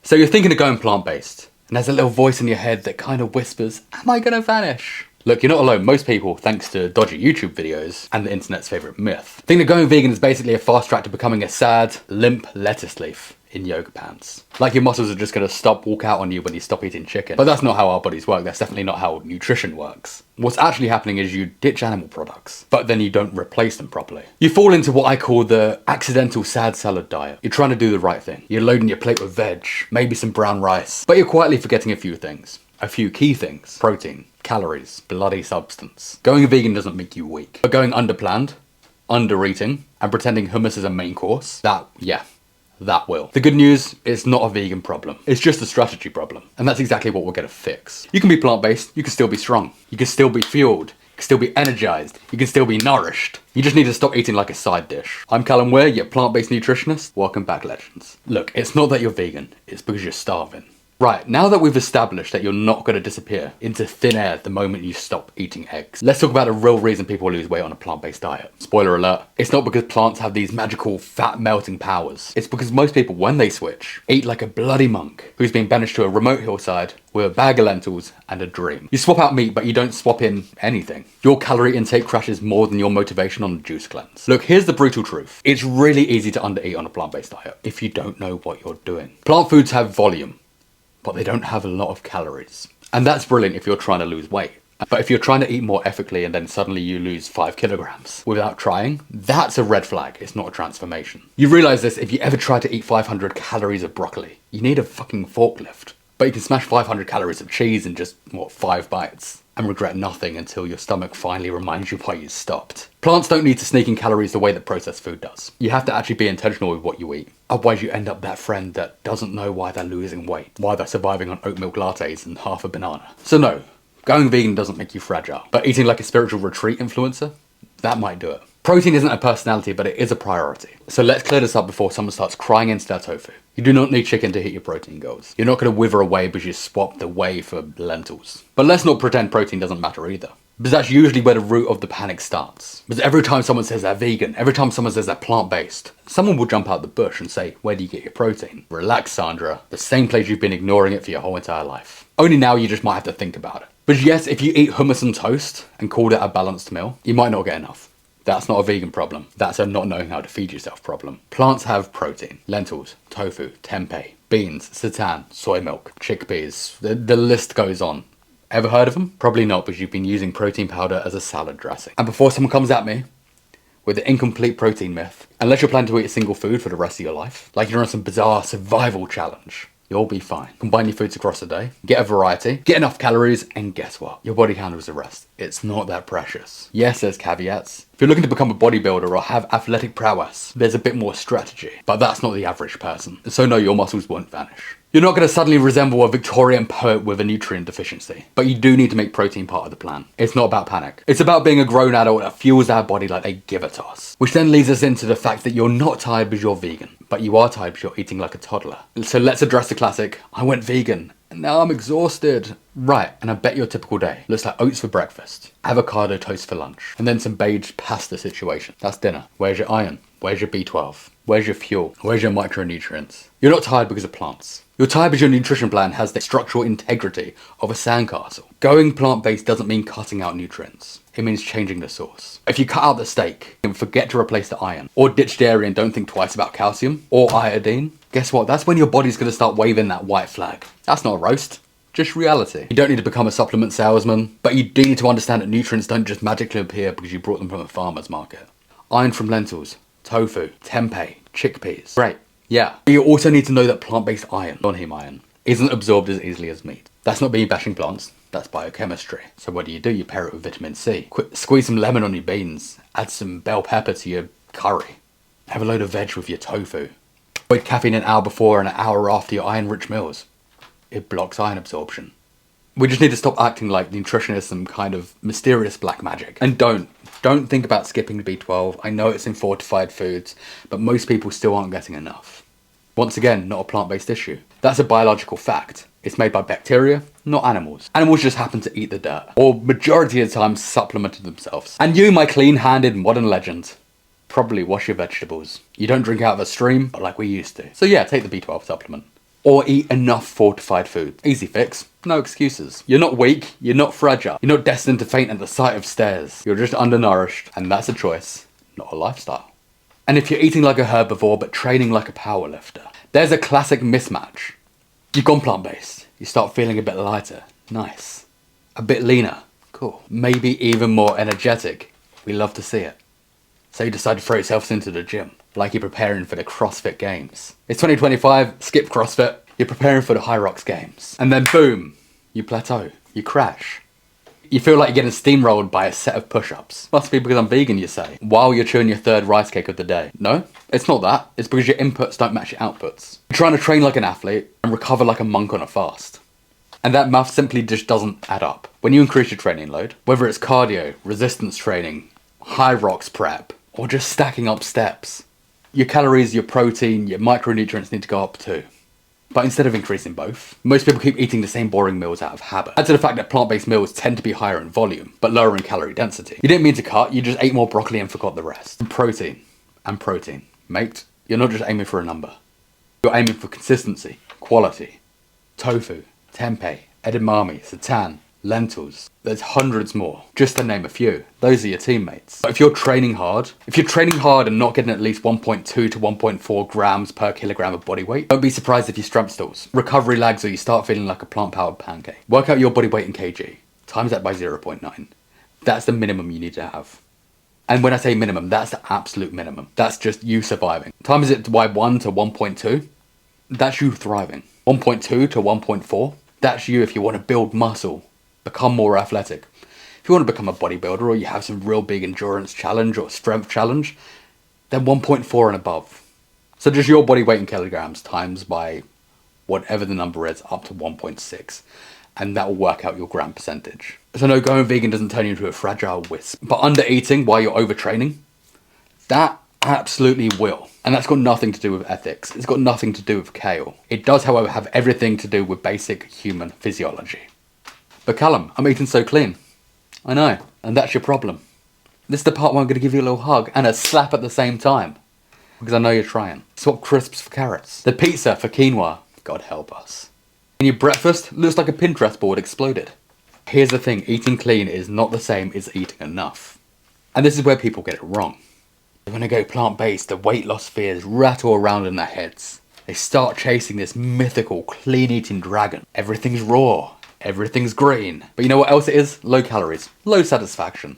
So you're thinking of going plant-based, and there's a little voice in your head that kind of whispers, am I gonna vanish? Look, you're not alone. Most people, thanks to dodgy YouTube videos and the internet's favourite myth, think that going vegan is basically a fast track to becoming a sad, limp lettuce leaf in yoga pants. Like your muscles are just gonna walk out on you when you stop eating chicken. But that's not how our bodies work. That's definitely not how nutrition works. What's actually happening is you ditch animal products, but then you don't replace them properly. You fall into what I call the accidental sad salad diet. You're trying to do the right thing. You're loading your plate with veg, maybe some brown rice, but you're quietly forgetting a few things. A few key things. Protein, calories, bloody substance. Going vegan doesn't make you weak. But going underplanned, undereating, and pretending hummus is a main course, that will. The good news, it's not a vegan problem. It's just a strategy problem. And that's exactly what we're gonna fix. You can be plant-based, you can still be strong. You can still be fueled. You can still be energized. You can still be nourished. You just need to stop eating like a side dish. I'm Callum Ware, your plant-based nutritionist. Welcome back, legends. Look, it's not that you're vegan, it's because you're starving. Right, now that we've established that you're not going to disappear into thin air the moment you stop eating eggs, let's talk about the real reason people lose weight on a plant-based diet. Spoiler alert, it's not because plants have these magical fat melting powers. It's because most people, when they switch, eat like a bloody monk who's been banished to a remote hillside with a bag of lentils and a dream. You swap out meat, but you don't swap in anything. Your calorie intake crashes more than your motivation on the juice cleanse. Look, here's the brutal truth. It's really easy to undereat on a plant-based diet if you don't know what you're doing. Plant foods have volume, but they don't have a lot of calories. And that's brilliant if you're trying to lose weight. But if you're trying to eat more ethically and then suddenly you lose 5 kilograms without trying, that's a red flag. It's not a transformation. You realize this if you ever try to eat 500 calories of broccoli. You need a fucking forklift. But you can smash 500 calories of cheese in just, 5 bites? And regret nothing until your stomach finally reminds you why you stopped. Plants don't need to sneak in calories the way that processed food does. You have to actually be intentional with what you eat. Otherwise you end up that friend that doesn't know why they're losing weight, why they're surviving on oat milk lattes and half a banana. So no, going vegan doesn't make you fragile. But eating like a spiritual retreat influencer, that might do it. Protein isn't a personality, but it is a priority. So let's clear this up before someone starts crying into their tofu. You do not need chicken to hit your protein goals. You're not going to wither away because you swapped the whey for lentils. But let's not pretend protein doesn't matter either. Because that's usually where the root of the panic starts. Because every time someone says they're vegan, every time someone says they're plant-based, someone will jump out the bush and say, where do you get your protein? Relax, Sandra. The same place you've been ignoring it for your whole entire life. Only now you just might have to think about it. But yes, if you eat hummus and toast and called it a balanced meal, you might not get enough. That's not a vegan problem. That's a not knowing how to feed yourself problem. Plants have protein. Lentils, tofu, tempeh, beans, seitan, soy milk, chickpeas. The list goes on. Ever heard of them? Probably not, because you've been using protein powder as a salad dressing. And before someone comes at me with the incomplete protein myth, unless you're planning to eat a single food for the rest of your life, like you're on some bizarre survival challenge, you'll be fine. Combine your foods across the day, get a variety, get enough calories, and guess what? Your body handles the rest. It's not that precious. Yes, there's caveats. If you're looking to become a bodybuilder or have athletic prowess, there's a bit more strategy. But that's not the average person. So no, your muscles won't vanish. You're not going to suddenly resemble a Victorian poet with a nutrient deficiency. But you do need to make protein part of the plan. It's not about panic. It's about being a grown adult that fuels our body like they give it to us. Which then leads us into the fact that you're not tired because you're vegan. But you are tired because you're eating like a toddler. So let's address the classic, I went vegan and now I'm exhausted. Right, and I bet your typical day looks like oats for breakfast, avocado toast for lunch, and then some beige pasta situation. That's dinner. Where's your iron? Where's your B12? Where's your fuel? Where's your micronutrients? You're not tired because of plants. You're tired because your nutrition plan has the structural integrity of a sandcastle. Going plant-based doesn't mean cutting out nutrients. It means changing the source. If you cut out the steak and forget to replace the iron, or ditch dairy and don't think twice about calcium, or iodine, guess what? That's when your body's going to start waving that white flag. That's not a roast. Just reality. You don't need to become a supplement salesman, but you do need to understand that nutrients don't just magically appear because you brought them from a farmer's market. Iron from lentils, tofu, tempeh, chickpeas. Great. Yeah. But you also need to know that plant-based iron, non-heme iron, isn't absorbed as easily as meat. That's not me bashing plants. That's biochemistry. So what do? You pair it with vitamin C. Squeeze some lemon on your beans. Add some bell pepper to your curry. Have a load of veg with your tofu. Avoid caffeine an hour before and an hour after your iron-rich meals. It blocks iron absorption. We just need to stop acting like nutrition is some kind of mysterious black magic. And don't think about skipping the B12. I know it's in fortified foods, but most people still aren't getting enough. Once again, not a plant-based issue. That's a biological fact. It's made by bacteria, not animals. Animals just happen to eat the dirt, or majority of the time supplemented themselves. And you, my clean-handed modern legend, probably wash your vegetables. You don't drink out of a stream, but like we used to. So yeah, take the B12 supplement. or eat enough fortified food. Easy fix, no excuses. You're not weak, you're not fragile, you're not destined to faint at the sight of stairs. You're just undernourished, and that's a choice, not a lifestyle. And if you're eating like a herbivore but training like a powerlifter, there's a classic mismatch. You've gone plant-based, you start feeling a bit lighter, nice. A bit leaner, cool. Maybe even more energetic, we love to see it. So you decide to throw yourself into the gym, like you're preparing for the CrossFit Games. It's 2025, skip CrossFit, you're preparing for the High Rocks Games. And then boom, you plateau, you crash. You feel like you're getting steamrolled by a set of push-ups. Must be because I'm vegan, you say, while you're chewing your third rice cake of the day. No, it's not that. It's because your inputs don't match your outputs. You're trying to train like an athlete and recover like a monk on a fast. And that math simply just doesn't add up. When you increase your training load, whether it's cardio, resistance training, high rocks prep, or just stacking up steps, your calories, your protein, your micronutrients need to go up too. But instead of increasing both, most people keep eating the same boring meals out of habit. Add to the fact that plant-based meals tend to be higher in volume, but lower in calorie density. You didn't mean to cut, you just ate more broccoli and forgot the rest. And protein. Mate, you're not just aiming for a number. You're aiming for consistency, quality. Tofu, tempeh, edamame, seitan, lentils. There's hundreds more, just to name a few. Those are your teammates. But if you're training hard and not getting at least 1.2 to 1.4 grams per kilogram of body weight, don't be surprised if your strength stalls, recovery lags, or you start feeling like a plant-powered pancake. Work out your body weight in kg, times that by 0.9. That's the minimum you need to have. And when I say minimum, that's the absolute minimum. That's just you surviving. Times it by 1 to 1.2, that's you thriving. 1.2 to 1.4, that's you if you want to build muscle, become more athletic. If you want to become a bodybuilder or you have some real big endurance challenge or strength challenge, then 1.4 and above. So just your body weight in kilograms times by whatever the number is up to 1.6, and that will work out your gram percentage. So no, going vegan doesn't turn you into a fragile wisp, but undereating while you're overtraining, that absolutely will. And that's got nothing to do with ethics. It's got nothing to do with kale. It does, however, have everything to do with basic human physiology. But Callum, I'm eating so clean. I know, and that's your problem. This is the part where I'm going to give you a little hug and a slap at the same time. Because I know you're trying. Swap crisps for carrots. The pizza for quinoa. God help us. And your breakfast looks like a Pinterest board exploded. Here's the thing, eating clean is not the same as eating enough. And this is where people get it wrong. When they go plant-based, the weight loss fears rattle around in their heads. They start chasing this mythical, clean-eating dragon. Everything's raw. Everything's green. But you know what else it is? Low calories. Low satisfaction.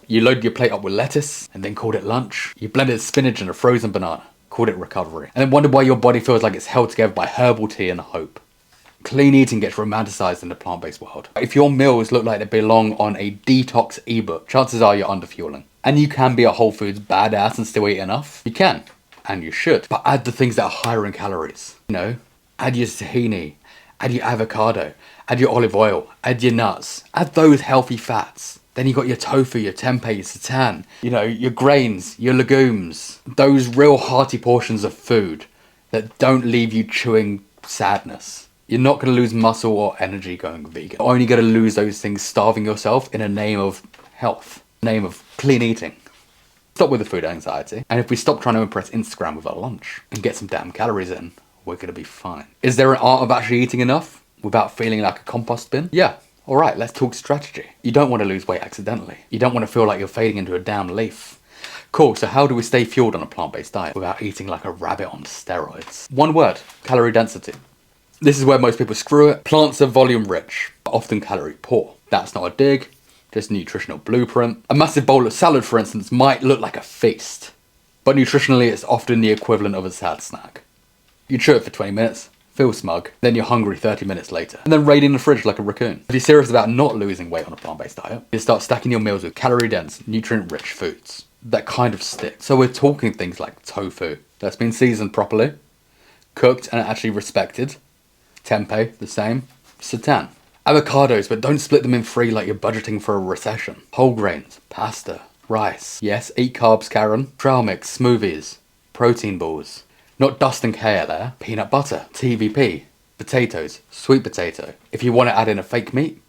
You loaded your plate up with lettuce and then called it lunch. You blended spinach and a frozen banana. Called it recovery. And then wondered why your body feels like it's held together by herbal tea and hope. Clean eating gets romanticized in the plant-based world. If your meals look like they belong on a detox ebook, chances are you're underfueling. And you can be a Whole Foods badass and still eat enough. You can. And you should. But add the things that are higher in calories. You know, add your tahini. Add your avocado. Add your olive oil, add your nuts, add those healthy fats. Then you got your tofu, your tempeh, your seitan, you know, your grains, your legumes. Those real hearty portions of food that don't leave you chewing sadness. You're not going to lose muscle or energy going vegan. You're only going to lose those things starving yourself in the name of health, in the name of clean eating. Stop with the food anxiety. And if we stop trying to impress Instagram with our lunch and get some damn calories in, we're going to be fine. Is there an art of actually eating enough without feeling like a compost bin? Yeah. Alright, let's talk strategy. You don't want to lose weight accidentally. You don't want to feel like you're fading into a damn leaf. Cool, so how do we stay fueled on a plant-based diet without eating like a rabbit on steroids? One word, calorie density. This is where most people screw it. Plants are volume rich, but often calorie poor. That's not a dig, just a nutritional blueprint. A massive bowl of salad, for instance, might look like a feast, but nutritionally it's often the equivalent of a sad snack. You chew it for 20 minutes, feel smug, then you're hungry 30 minutes later, and then raiding the fridge like a raccoon. If you're serious about not losing weight on a plant-based diet, you start stacking your meals with calorie-dense, nutrient-rich foods that kind of stick. So we're talking things like tofu that's been seasoned properly, cooked and actually respected, tempeh, the same, seitan. Avocados, but don't split them in three like you're budgeting for a recession. Whole grains, pasta, rice. Yes, eat carbs, Karen. Trail mix, smoothies, protein balls. Not dust and kale there. Peanut butter, TVP, potatoes, sweet potato. If you want to add in a fake meat,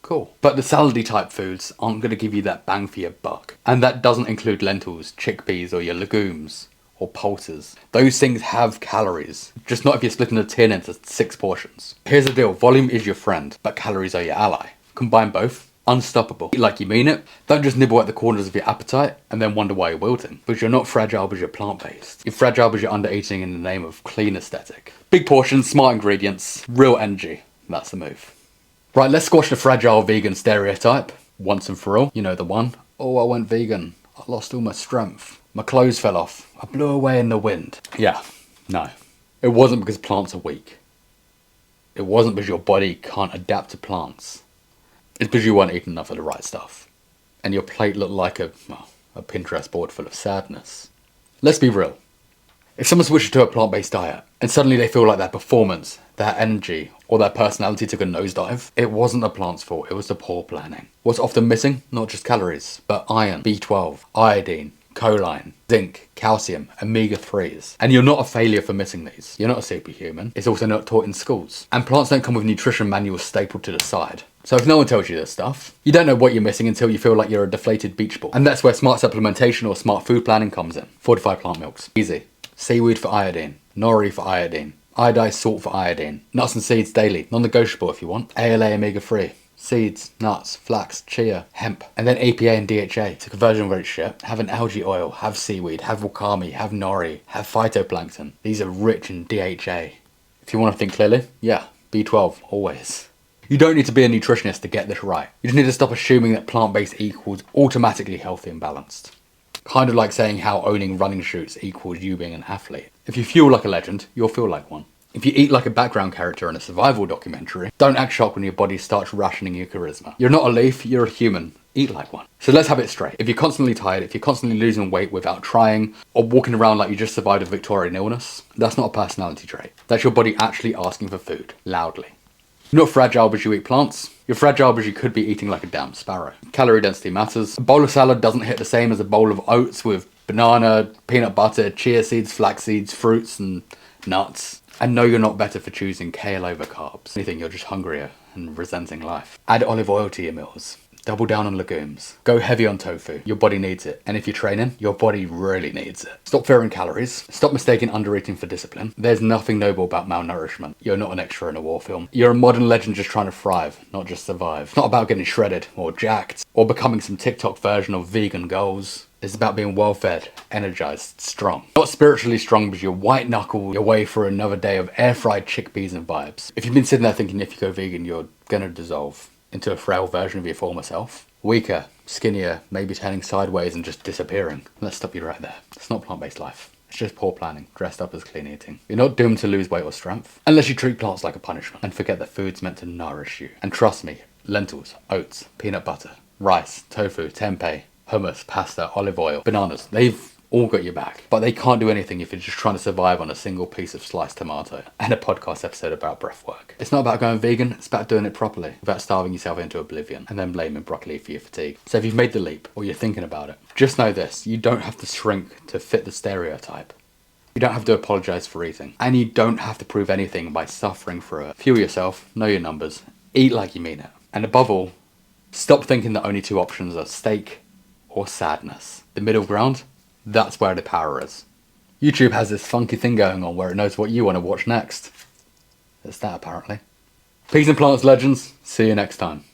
cool. But the salady type foods aren't going to give you that bang for your buck. And that doesn't include lentils, chickpeas or your legumes or pulses. Those things have calories, just not if you're splitting a tin into 6 portions. Here's the deal, volume is your friend, but calories are your ally. Combine both, unstoppable. Eat like you mean it. Don't just nibble at the corners of your appetite and then wonder why you're wilting. Because you're not fragile because you're plant-based. You're fragile because you're under-eating in the name of clean aesthetic. Big portions, smart ingredients, real energy. That's the move. Right, let's squash the fragile vegan stereotype once and for all. You know the one. Oh, I went vegan. I lost all my strength. My clothes fell off. I blew away in the wind. Yeah, no. It wasn't because plants are weak. It wasn't because your body can't adapt to plants. It's because you weren't eating enough of the right stuff. And your plate looked like a Pinterest board full of sadness. Let's be real. If someone switches to a plant-based diet and suddenly they feel like their performance, their energy, or their personality took a nosedive, it wasn't the plant's fault, it was the poor planning. What's often missing? Not just calories, but iron, B12, iodine, choline, zinc, calcium, omega-3s. And you're not a failure for missing these. You're not a superhuman. It's also not taught in schools. And plants don't come with nutrition manuals stapled to the side. So if no one tells you this stuff, you don't know what you're missing until you feel like you're a deflated beach ball. And that's where smart supplementation or smart food planning comes in. Fortified plant milks. Easy. Seaweed for iodine. Nori for iodine. Iodized salt for iodine. Nuts and seeds daily. Non-negotiable if you want. ALA omega-3. Seeds, nuts, flax, chia, hemp. And then EPA and DHA. To conversion rate shit. Have an algae oil. Have seaweed. Have wakame. Have nori. Have phytoplankton. These are rich in DHA. If you want to think clearly, yeah, B12, always. You don't need to be a nutritionist to get this right. You just need to stop assuming that plant-based equals automatically healthy and balanced. Kind of like saying how owning running shoots equals you being an athlete. If you feel like a legend, you'll feel like one. If you eat like a background character in a survival documentary, don't act shocked when your body starts rationing your charisma. You're not a leaf, you're a human. Eat like one. So let's have it straight. If you're constantly tired, if you're constantly losing weight without trying, or walking around like you just survived a Victorian illness, that's not a personality trait. That's your body actually asking for food, loudly. You're not fragile because you eat plants. You're fragile because you could be eating like a damn sparrow. Calorie density matters. A bowl of salad doesn't hit the same as a bowl of oats with banana, peanut butter, chia seeds, flax seeds, fruits and nuts. And no, you're not better for choosing kale over carbs. Anything, you're just hungrier and resenting life. Add olive oil to your meals. Double down on legumes. Go heavy on tofu. Your body needs it. And if you're training, your body really needs it. Stop fearing calories. Stop mistaking undereating for discipline. There's nothing noble about malnourishment. You're not an extra in a war film. You're a modern legend just trying to thrive, not just survive. It's not about getting shredded or jacked or becoming some TikTok version of vegan goals. It's about being well-fed, energized, strong. Not spiritually strong because you're white-knuckle your way through another day of air-fried chickpeas and vibes. If you've been sitting there thinking if you go vegan, you're gonna dissolve into a frail version of your former self. Weaker, skinnier, maybe turning sideways and just disappearing. Let's stop you right there. It's not plant-based life. It's just poor planning, dressed up as clean eating. You're not doomed to lose weight or strength, unless you treat plants like a punishment and forget that food's meant to nourish you. And trust me, lentils, oats, peanut butter, rice, tofu, tempeh, hummus, pasta, olive oil, bananas, they've all got your back. But they can't do anything if you're just trying to survive on a single piece of sliced tomato and a podcast episode about breath work. It's not about going vegan, it's about doing it properly, without starving yourself into oblivion and then blaming broccoli for your fatigue. So if you've made the leap, or you're thinking about it, just know this, you don't have to shrink to fit the stereotype. You don't have to apologize for eating. And you don't have to prove anything by suffering through it. Fuel yourself, know your numbers, eat like you mean it. And above all, stop thinking that only 2 options are steak or sadness. The middle ground, that's where the power is. YouTube has this funky thing going on where it knows what you want to watch next. It's that apparently. Peace and plants, legends. See you next time.